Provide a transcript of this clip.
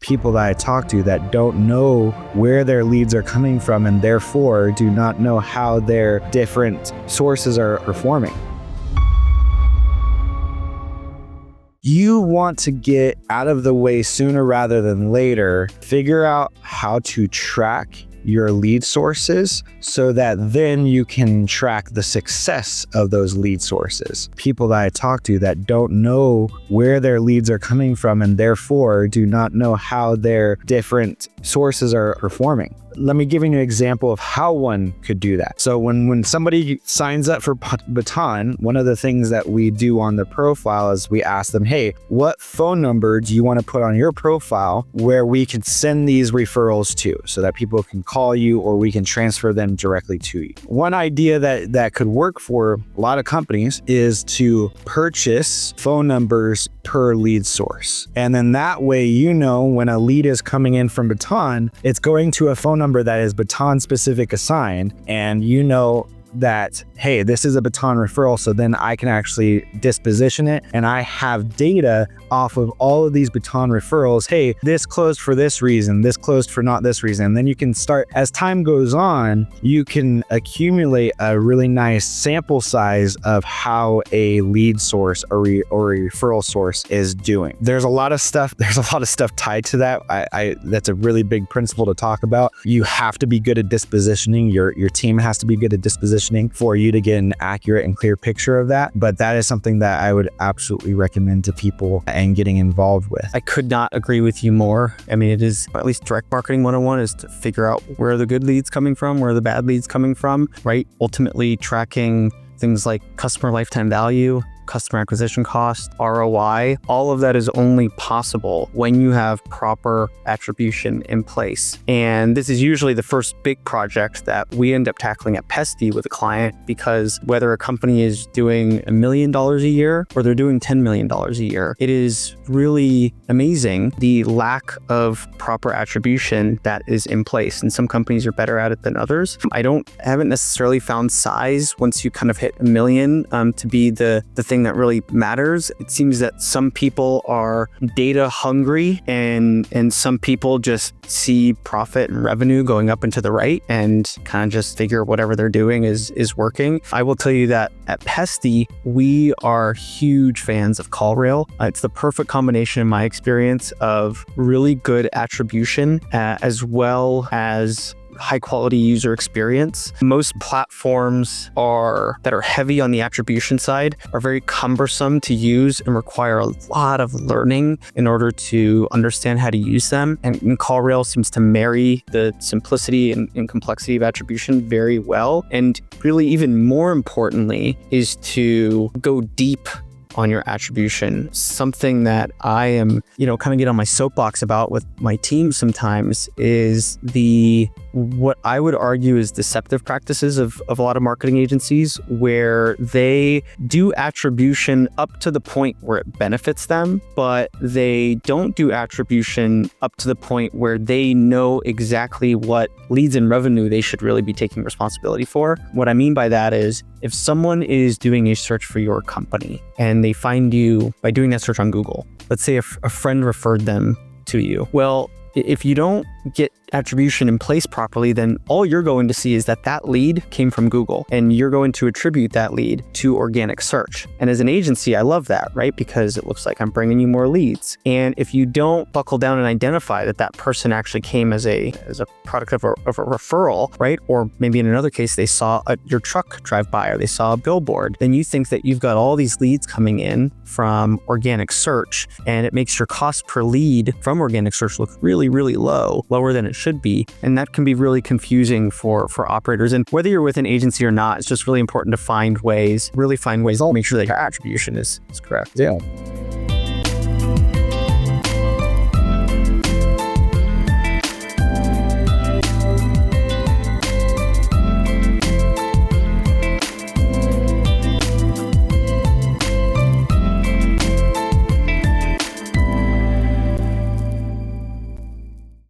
people that I talk to that don't know where their leads are coming from and therefore do not know how their different sources are performing. You want to get out of the way sooner rather than later. Figure out how to track your lead sources so that then you can track the success of those lead sources. People that I talk to that don't know where their leads are coming from and therefore do not know how their different sources are performing. Let me give you an example of how one could do that. So when somebody signs up for Baton, one of the things that we do on the profile is we ask them, hey, what phone number do you want to put on your profile where we can send these referrals to so that people can call you or we can transfer them directly to you. One idea that could work for a lot of companies is to purchase phone numbers per lead source. And then that way, you know, when a lead is coming in from Baton, it's going to a phone number that is Baton specific assigned, and you know that, hey, this is a Baton referral, so then I can actually disposition it and I have data off of all of these Baton referrals. Hey, this closed for this reason, this closed for not this reason. And then you can start, as time goes on, you can accumulate a really nice sample size of how a lead source or a referral source is doing. There's a lot of stuff tied to that. That's a really big principle to talk about. You have to be good at dispositioning. Your team has to be good at dispositioning for you to get an accurate and clear picture of that. But that is something that I would absolutely recommend to people and getting involved with. I could not agree with you more. I mean, it is, at least direct marketing 101 is to figure out where are the good leads coming from, where are the bad leads coming from, right? Ultimately tracking things like customer lifetime value, customer acquisition cost, ROI, all of that is only possible when you have proper attribution in place. And this is usually the first big project that we end up tackling at Pesty with a client, because whether a company is doing $1 million a year or they're doing $10 million a year, it is really amazing the lack of proper attribution that is in place. And some companies are better at it than others. I haven't necessarily found size once you kind of hit 1 million to be the thing that really matters. It seems that some people are data hungry and some people just see profit and revenue going up and to the right and kind of just figure whatever they're doing is working. I will tell you that at Pesty, we are huge fans of CallRail. It's the perfect combination in my experience of really good attribution as well as high quality user experience. Most platforms that are heavy on the attribution side are very cumbersome to use and require a lot of learning in order to understand how to use them. And CallRail seems to marry the simplicity and complexity of attribution very well. And really, even more importantly, is to go deep on your attribution. Something that I am, kind of get on my soapbox about with my team sometimes is what I would argue is deceptive practices of a lot of marketing agencies, where they do attribution up to the point where it benefits them, but they don't do attribution up to the point where they know exactly what leads and revenue they should really be taking responsibility for. What I mean by that is, if someone is doing a search for your company and they find you by doing that search on Google, let's say a friend referred them to you. Well, if you don't get attribution in place properly, then all you're going to see is that lead came from Google, and you're going to attribute that lead to organic search. And as an agency, I love that, right? Because it looks like I'm bringing you more leads. And if you don't buckle down and identify that person actually came as a product of a referral, right? Or maybe in another case, they saw your truck drive by or they saw a billboard, then you think that you've got all these leads coming in from organic search, and it makes your cost per lead from organic search look really, really lower than it should be. And that can be really confusing for operators. And whether you're with an agency or not, it's just really important to find ways to make sure that your attribution is correct. Yeah.